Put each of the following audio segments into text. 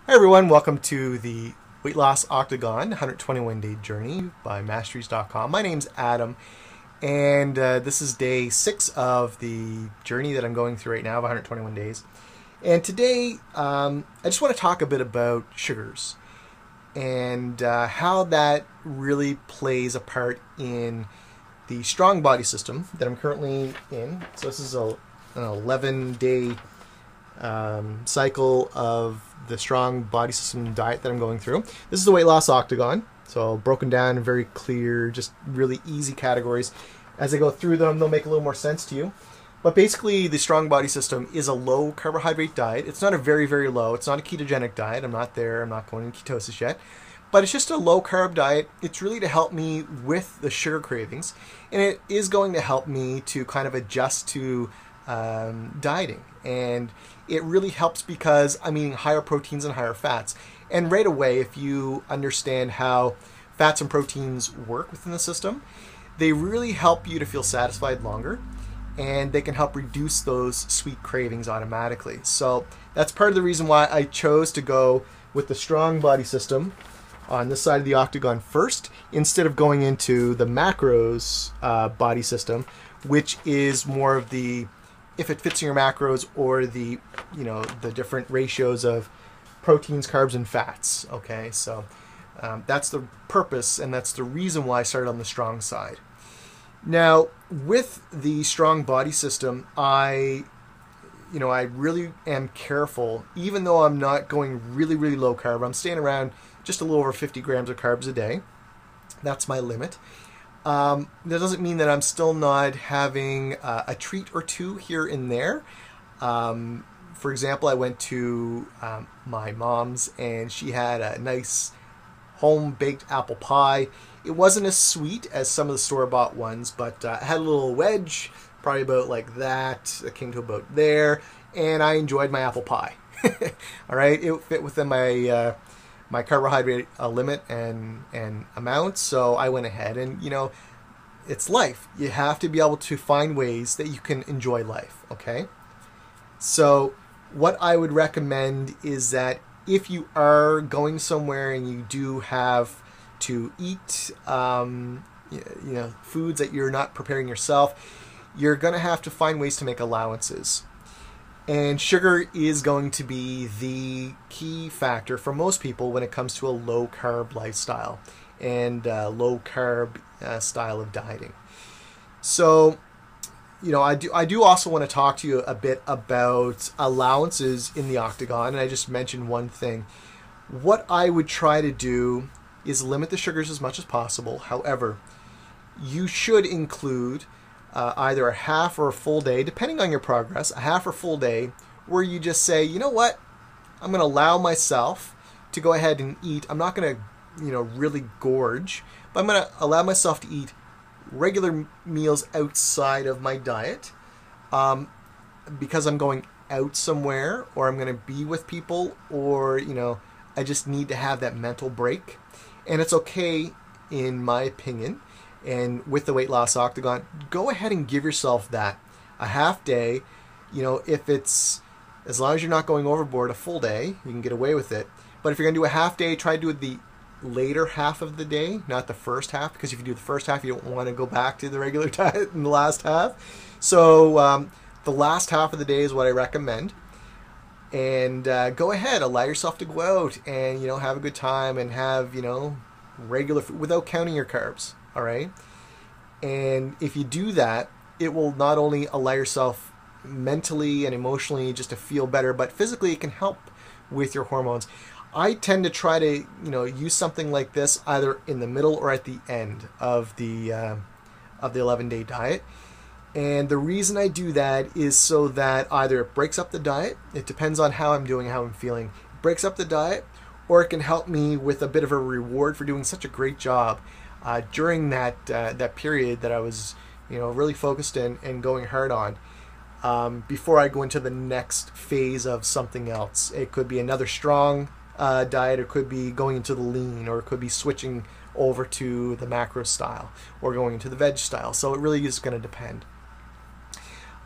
Hi everyone, welcome to the Weight Loss Octagon 121-day journey by Masteries.com. My name's Adam, and this is day 6 of the journey that I'm going through right now of 121 days. And today, I just want to talk a bit about sugars and how that really plays a part in the strong body system that I'm currently in. So this is an 11-day cycle of the strong body system diet that I'm going through. This is the Weight Loss Octagon, so broken down, very clear, just really easy categories. As I go through them, they'll make a little more sense to you. But basically, the strong body system is a low carbohydrate diet. It's not a very, very low. It's not a ketogenic diet. I'm not there. I'm not going into ketosis yet. But it's just a low carb diet. It's really to help me with the sugar cravings. And it is going to help me to kind of adjust to dieting. And it really helps because I'm eating higher proteins and higher fats. And right away, if you understand how fats and proteins work within the system, they really help you to feel satisfied longer, and they can help reduce those sweet cravings automatically. So that's part of the reason why I chose to go with the strong body system on this side of the octagon first, instead of going into the macros body system, which is more of the if it fits in your macros, or the the different ratios of proteins, carbs, and fats. Okay, so that's the purpose, and that's the reason why I started on the strong side. Now, with the strong body system, I really am careful, even though I'm not going really, really low carb. I'm staying around just a little over 50 grams of carbs a day. That's my limit. That doesn't mean that I'm still not having a treat or two here and there. For example, I went to my mom's, and she had a nice home-baked apple pie. It wasn't as sweet as some of the store-bought ones, but it had a little wedge, probably about like that. It came to about there, and I enjoyed my apple pie. All right, it fit within my my carbohydrate limit and amount, so I went ahead, and it's life. You have to be able to find ways that you can enjoy life, okay? So what I would recommend is that if you are going somewhere and you do have to eat foods that you're not preparing yourself, you're going to have to find ways to make allowances. And sugar is going to be the key factor for most people when it comes to a low-carb lifestyle and low-carb style of dieting. So, I do also want to talk to you a bit about allowances in the octagon, and I just mentioned one thing. What I would try to do is limit the sugars as much as possible. However, you should include either a half or a full day, depending on your progress, a half or full day, where you just say, you know what, I'm going to allow myself to go ahead and eat. I'm not going to, really gorge, but I'm going to allow myself to eat regular meals outside of my diet because I'm going out somewhere, or I'm going to be with people, or, I just need to have that mental break. And it's okay, in my opinion. And with the Weight Loss Octagon, go ahead and give yourself that. A half day, if it's, as long as you're not going overboard, a full day, you can get away with it. But if you're going to do a half day, try to do it the later half of the day, not the first half, because if you do the first half, you don't want to go back to the regular diet in the last half. So the last half of the day is what I recommend. And go ahead, allow yourself to go out and, have a good time and have, regular food without counting your carbs. All right. And if you do that, it will not only allow yourself mentally and emotionally just to feel better, but physically it can help with your hormones. I tend to try to, use something like this either in the middle or at the end of the 11-day diet. And the reason I do that is so that either it breaks up the diet, it depends on how I'm doing, how I'm feeling, it breaks up the diet, or it can help me with a bit of a reward for doing such a great job during that period that I was, really focused and going hard on, before I go into the next phase of something else. It could be another strong diet, it could be going into the lean, or it could be switching over to the macro style, or going into the veg style. So it really is going to depend.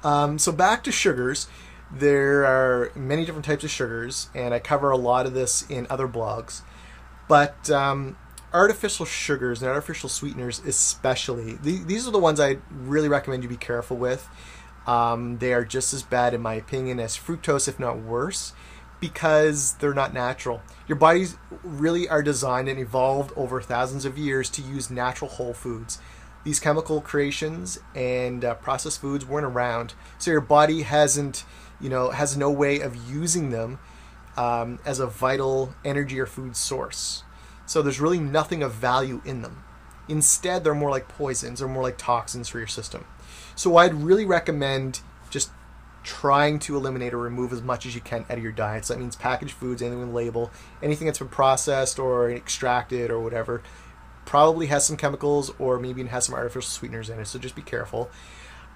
So back to sugars. There are many different types of sugars, and I cover a lot of this in other blogs. But artificial sugars and artificial sweeteners especially, these are the ones I really recommend you be careful with. They are just as bad, in my opinion, as fructose, if not worse, because they're not natural. Your bodies really are designed and evolved over thousands of years to use natural whole foods. These chemical creations and processed foods weren't around, so your body has no way of using them as a vital energy or food source. So there's really nothing of value in them. Instead, they're more like poisons or more like toxins for your system. So I'd really recommend just trying to eliminate or remove as much as you can out of your diet. So that means packaged foods, anything with a label, anything that's been processed or extracted or whatever, probably has some chemicals or maybe even has some artificial sweeteners in it. So just be careful.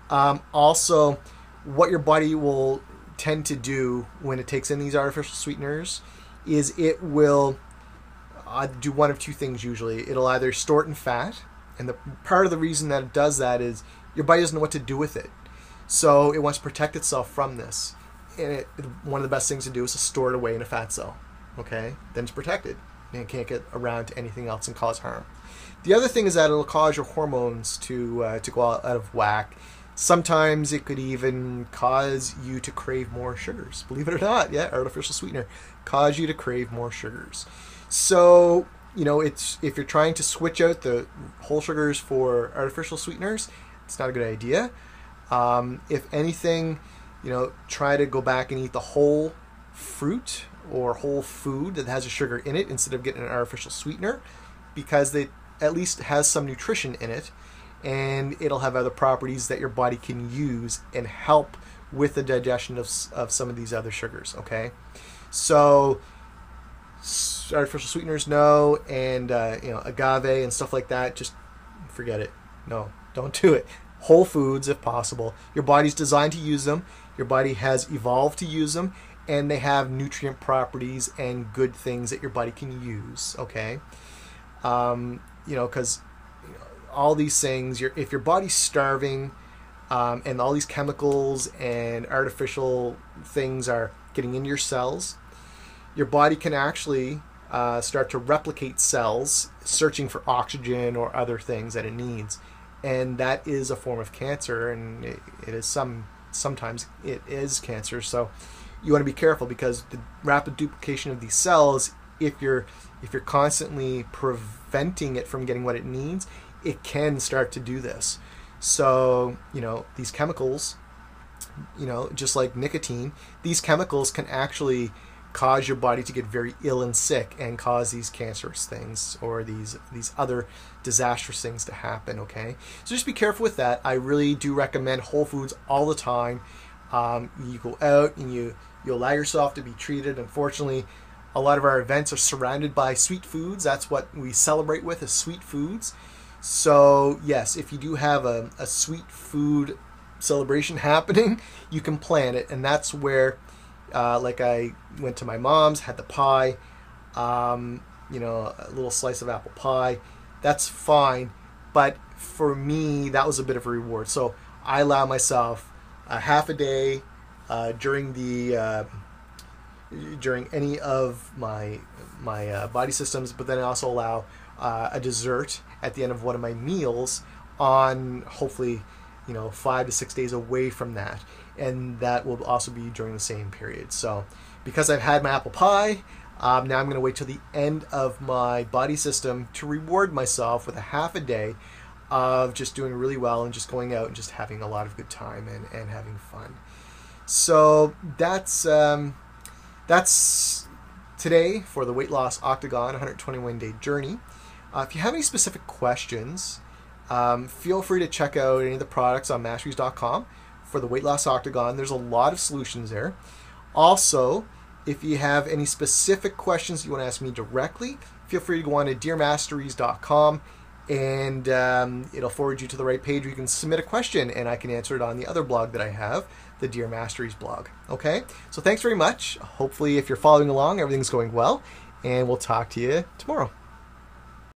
Also, what your body will tend to do when it takes in these artificial sweeteners is it will do one of two things usually. It'll either store it in fat, and the part of the reason that it does that is your body doesn't know what to do with it. So it wants to protect itself from this. And one of the best things to do is to store it away in a fat cell. Okay? Then it's protected. And it can't get around to anything else and cause harm. The other thing is that it'll cause your hormones to go out of whack. Sometimes it could even cause you to crave more sugars. Believe it or not, yeah, artificial sweetener cause you to crave more sugars. So, if you're trying to switch out the whole sugars for artificial sweeteners, it's not a good idea. If anything, try to go back and eat the whole fruit or whole food that has a sugar in it instead of getting an artificial sweetener, because it at least has some nutrition in it, and it'll have other properties that your body can use and help with the digestion of some of these other sugars. Okay, so artificial sweeteners, no, and agave and stuff like that, just forget it. No, don't do it. Whole foods if possible. Your body's designed to use them. Your body has evolved to use them, and they have nutrient properties and good things that your body can use. Okay, because all these things, if your body's starving, and all these chemicals and artificial things are getting into your cells, your body can actually start to replicate cells, searching for oxygen or other things that it needs. And that is a form of cancer, and it is sometimes it is cancer. So you want to be careful, because the rapid duplication of these cells, if you're constantly preventing it from getting what it needs, it can start to do this. So these chemicals, just like nicotine, these chemicals can actually cause your body to get very ill and sick and cause these cancerous things or these other disastrous things to happen. Okay, so just be careful with that. I really do recommend whole foods all the time. You go out and you allow yourself to be treated. Unfortunately, a lot of our events are surrounded by sweet foods. That's what we celebrate with, is sweet foods. So yes, if you do have a sweet food celebration happening, you can plan it, and that's where like I went to my mom's, had the pie, a little slice of apple pie. That's fine, but for me, that was a bit of a reward. So I allow myself a half a day during any of my body systems, but then I also allow a dessert at the end of one of my meals on hopefully 5 to 6 days away from that, and that will also be during the same period. So because I've had my apple pie, now I'm going to wait till the end of my body system to reward myself with a half a day of just doing really well and just going out and just having a lot of good time and having fun. So that's today for the Weight Loss Octagon 121-day journey. If you have any specific questions, feel free to check out any of the products on Masteries.com for the Weight Loss Octagon. There's a lot of solutions there. Also, if you have any specific questions you want to ask me directly, feel free to go on to dearmasteries.com, and it'll forward you to the right page where you can submit a question, and I can answer it on the other blog that I have, the Dear Masteries blog. Okay? So thanks very much. Hopefully, if you're following along, everything's going well, and we'll talk to you tomorrow.